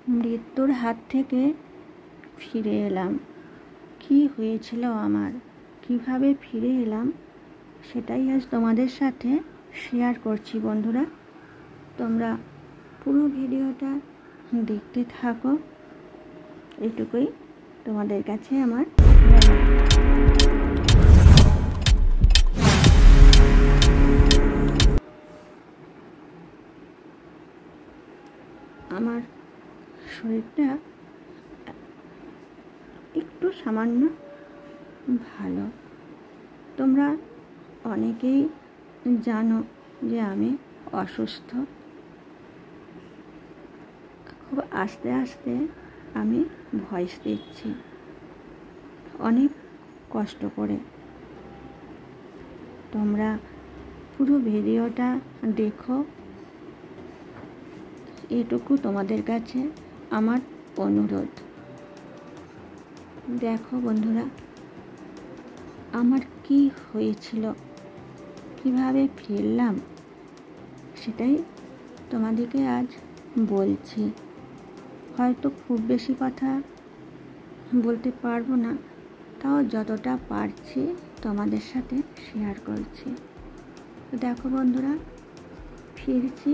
মৃত্যুর হাত থেকে ফিরে এলাম। কি হয়েছিল আমার, কিভাবে ফিরে এলাম, সেটাই আজ তোমাদের সাথে শেয়ার করছি বন্ধুরা। তোমরা পুরো ভিডিওটা দেখতে থাকো, এটুকুই তোমাদের কাছে আমার আমার শরীরটা একটু সামান্য ভালো। তোমরা অনেকেই জানো যে আমি অসুস্থ। খুব আস্তে আস্তে আমি ভয়েস দিচ্ছি, অনেক কষ্ট করে। তোমরা পুরো ভিডিওটা দেখো, এটুকু তোমাদের কাছে আমার অনুরোধ। দেখো বন্ধুরা, আমার কি হয়েছিল, কিভাবে ফিরলাম, সেটাই তোমাদেরকে আজ বলছি। হয়তো খুব বেশি কথা বলতে পারবো না, তাও যতটা পারছি তোমাদের সাথে শেয়ার করছি। দেখো বন্ধুরা, ফিরছি,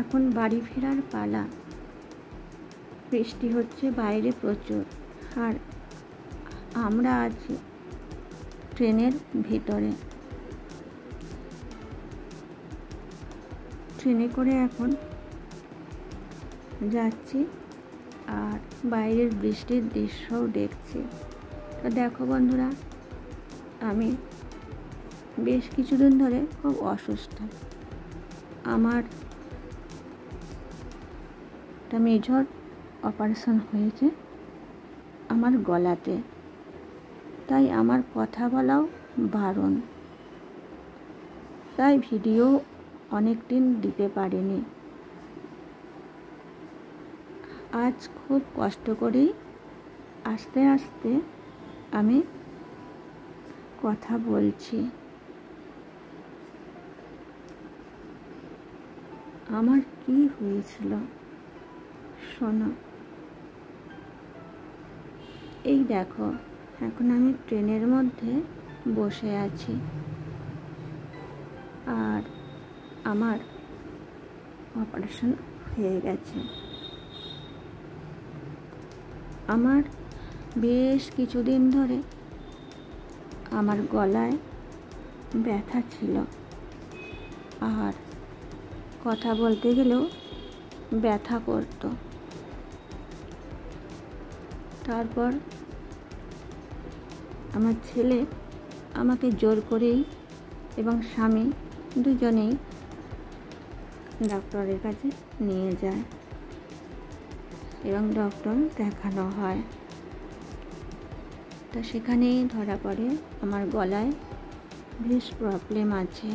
এখন বাড়ি ফেরার পালা। বৃষ্টি হচ্ছে বাইরে প্রচুর, আর আমরা আছি ট্রেনের ভিতরে। ট্রেনে করে এখন যাচ্ছি আর বাইরের বৃষ্টির দৃশ্যও দেখছি। তো দেখো বন্ধুরা, আমি বেশ কিছুদিন ধরে খুব অসুস্থ। আমার একটা মেজর অপারেশন হয়েছে আমার গলাতে, তাই আমার কথা বলাও বারণ, তাই ভিডিও অনেক দিন দিতে পারিনি। আজ খুব কষ্ট করেই আস্তে আস্তে আমি কথা বলছি। আমার কি হয়েছিল শোনো। এই দেখো, এখন আমি ট্রেনের মধ্যে বসে আছি, আর আমার অপারেশন হয়ে গেছে। আমার বেশ কিছুদিন ধরে আমার গলায় ব্যথা ছিল, আর কথা বলতে গেলেও ব্যথা করতো। তারপর আমার ছেলে আমাকে জোর করেই এবং স্বামী দুজনেই ডক্টরের কাছে নিয়ে যায় এবং ডক্টর দেখানো হয়। তা সেখানেই ধরা পড়ে আমার গলায় বেশ প্রবলেম আছে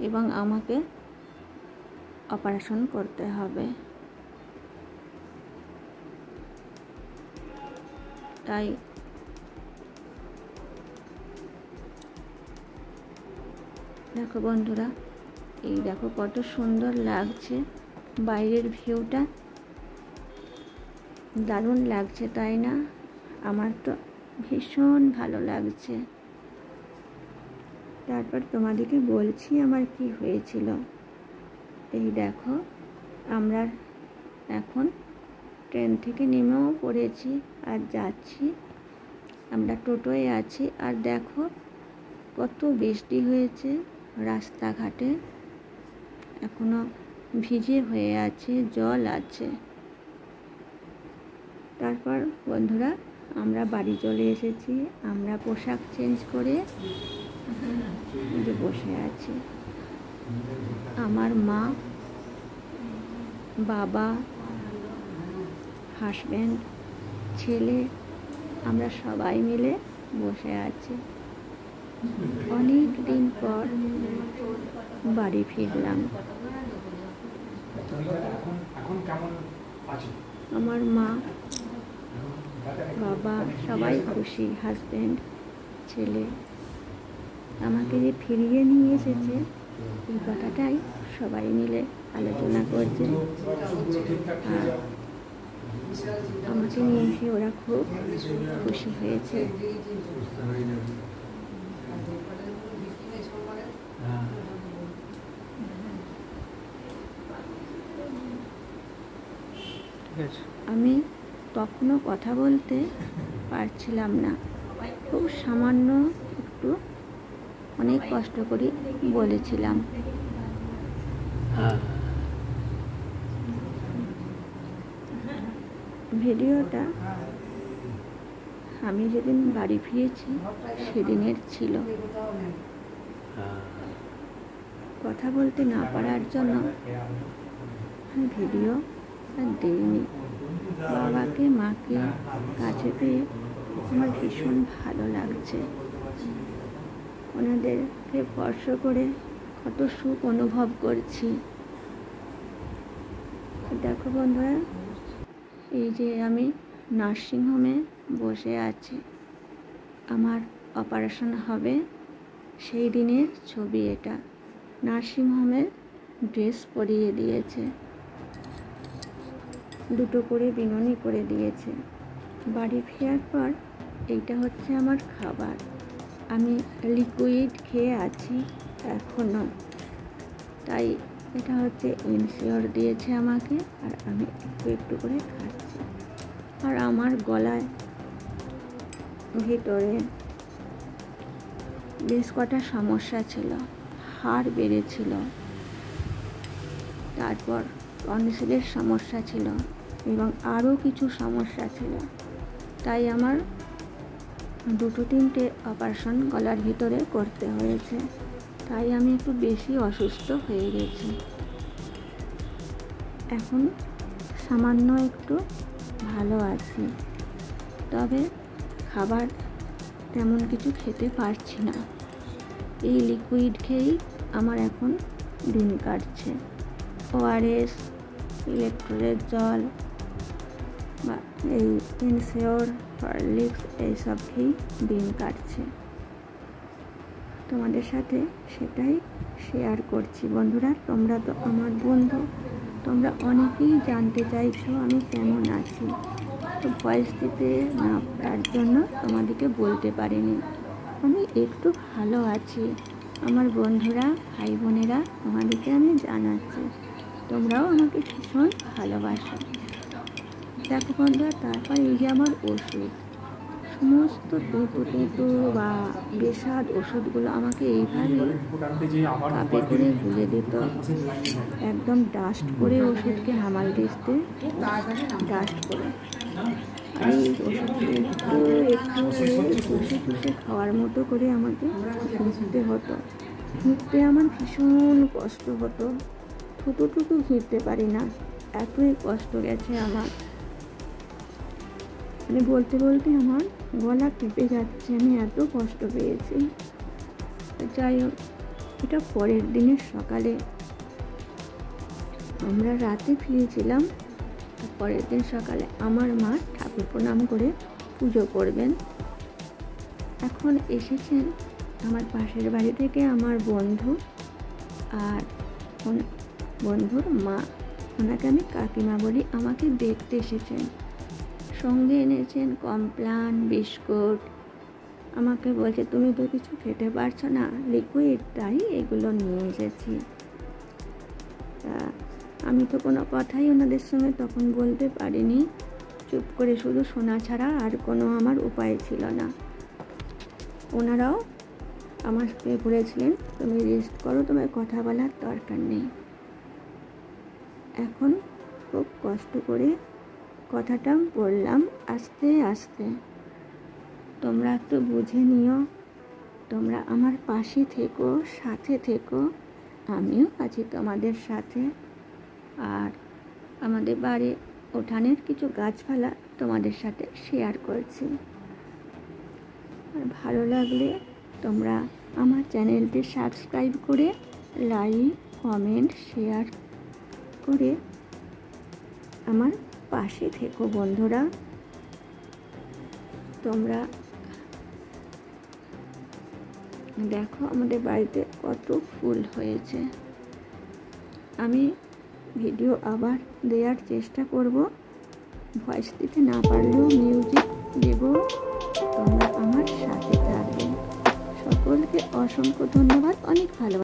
এবং আমাকে অপারেশন করতে হবে। তাই দেখো বন্ধুরা, এই দেখো কত সুন্দর লাগছে বাইরের ভিউটা, দারুণ লাগছে তাই না? আমার তো ভীষণ ভালো লাগছে। তারপর তোমাদেরকে বলছি আমার কি হয়েছিল। এই দেখো, আমরা এখন ট্রেন থেকে নেমেও পড়েছি আর যাচ্ছি। আমরা টোটোয় আছি, আর দেখো কত বৃষ্টি হয়েছে, রাস্তাঘাটে এখনো ভিজে হয়ে আছে, জল আছে। তারপর বন্ধুরা, আমরা বাড়ি চলে এসেছি। আমরা পোশাক চেঞ্জ করে বসে আছি। আমার মা, বাবা, হাজব্যান্ড, ছেলে, আমরা সবাই মিলে বসে আছি। অনেক দিন পর বাড়ি ফিরলাম। আমার মা, বাবা সবাই খুশি, হাজব্যান্ড, ছেলে। আমাকে যে ফিরিয়ে নিয়ে এসেছে, এই কথাটাই সবাই মিলে আলোচনা করছে। আর আমাকে নিয়ে এসে ওরা খুব খুশি হয়েছে। আমি তখনও কথা বলতে পারছিলাম না, খুব সামান্য একটু অনেক কষ্ট করে বলেছিলাম। ভিডিওটা আমি যেদিন বাড়ি ফিরেছি সেদিনের ছিল। কথা বলতে না পারার জন্য ভিডিও আর দিইনি। বাবাকে মাকে কাছে পেয়ে আমার ভীষণ ভালো লাগছে। ওনাদেরকে স্পর্শ করে কত সুখ অনুভব করছি। দেখো বন্ধুরা, এই যে আমি নার্সিংহোমে বসে আছি, আমার অপারেশন হবে সেই দিনের ছবি এটা। নার্সিংহোমের ড্রেস পরিয়ে দিয়েছে, দুটো করে বিনুনি করে দিয়েছে। বাড়ি ফেরার পর এইটা হচ্ছে আমার খাবার। আমি লিকুইড খেয়ে আছি এখনও, তাই এটা হচ্ছে ইনসিওর দিয়েছে আমাকে, আর আমি একটু একটু করে খাচ্ছি। আর আমার গলায় ভিতরে বেশ কটা সমস্যা ছিল, হাড় বেড়েছিল, তারপর টনসিলের সমস্যা ছিল এবং আরও কিছু সমস্যা ছিল। তাই আমার দুটো তিনটে অপারেশন গলার ভিতরে করতে হয়েছে। তাই আমি একটু বেশি অসুস্থ হয়ে গেছি। এখন সামান্য একটু ভালো আছি, তবে খাবার তেমন কিছু খেতে পারছি না। এই লিকুইড খেয়েই আমার এখন দিন কাটছে। ওআরএস, ইলেকট্রোলের জল বা এই ইনসিওর, হরলিক্স এইসব খেয়েই দিন কাটছে। তোমাদের সাথে সেটাই শেয়ার করছি। বন্ধুরা, তোমরা তো আমার বন্ধু, তোমরা অনেকেই জানতে চাইছো আমি কেমন আছি। তো ভয়েস দিতে না পারার জন্য তোমাদেরকে বলতে পারিনি। আমি একটু ভালো আছি। আমার বন্ধুরা, ভাই বোনেরা, তোমাদেরকে আমি জানাচ্ছি, তোমরাও আমাকে ভীষণ ভালোবাসো। দেখো বন্ধুরা, তারপর এই যে আমার ওষুধ, সমস্ত তেঁতো বা বেস্বাদ ওষুধগুলো আমাকে এইভাবে কাপে করে গুলে দিত, একদম ডাস্ট করে ওষুধকে হামাল দিতে, ডাস্ট করে। আর এই ওষুধকে একটু একটু চুষে চুষে খাওয়ার মতো করে আমাকে ঘুরতে হতো। ঘুরতে আমার ভীষণ কষ্ট হতো, থুতু ঘুরতে পারি না, এতই কষ্ট গেছে আমার। মানে বলতে বলতে আমার গলা কেঁপে যাচ্ছে, আমি এত কষ্ট পেয়েছি। যাই হোক, এটা পরের দিনের সকালে, আমরা রাতে ফিরেছিলাম। পরের দিন সকালে আমার মা ঠাকুর প্রণাম করে পুজো করবেন। এখন এসেছেন আমার পাশের বাড়ি থেকে আমার বন্ধু আর বন্ধুর মা, ওনাকে আমি কাকিমা বলি, আমাকে দেখতে এসেছেন। সঙ্গে এনেছেন কমপ্লান, বিস্কুট। আমাকে বলছে তুমি তো কিছু খেতে পারছো না, লিকুইড, তাই এগুলো নিয়ে এসেছি। তা আমি তো কোনো কথাই ওনাদের সঙ্গে তখন বলতে পারিনি, চুপ করে শুধু শোনা ছাড়া আর কোনো আমার উপায় ছিল না। ওনারাও আমাকে বলেছিলেন তুমি রেস্ট করো, তোমার কথা বলার দরকার নেই। এখন খুব কষ্ট করে কথাটা বললাম আস্তে আস্তে। তোমরা একটু বুঝে নিও, তোমরা আমার পাশে থেকো, সাথে থেকো, আমিও আছি তোমাদের সাথে। আর আমাদের বাড়ি উঠানের কিছু গাছপালা তোমাদের সাথে শেয়ার করছি। আর ভালো লাগলে তোমরা আমার চ্যানেলটি সাবস্ক্রাইব করে লাইক, কমেন্ট, শেয়ার করে আমার পাশে থেকো বন্ধুরা। তোমরা দেখো আমাদের বাড়িতে কত ফুল হয়েছে। আমি ভিডিও আবার দেওয়ার চেষ্টা করব। ভয়েস দিতে না পারলেও মিউজিক দেব, তোমরা আমার সাথে থাকবে। সকলকে অসংখ্য ধন্যবাদ, অনেক ভালো।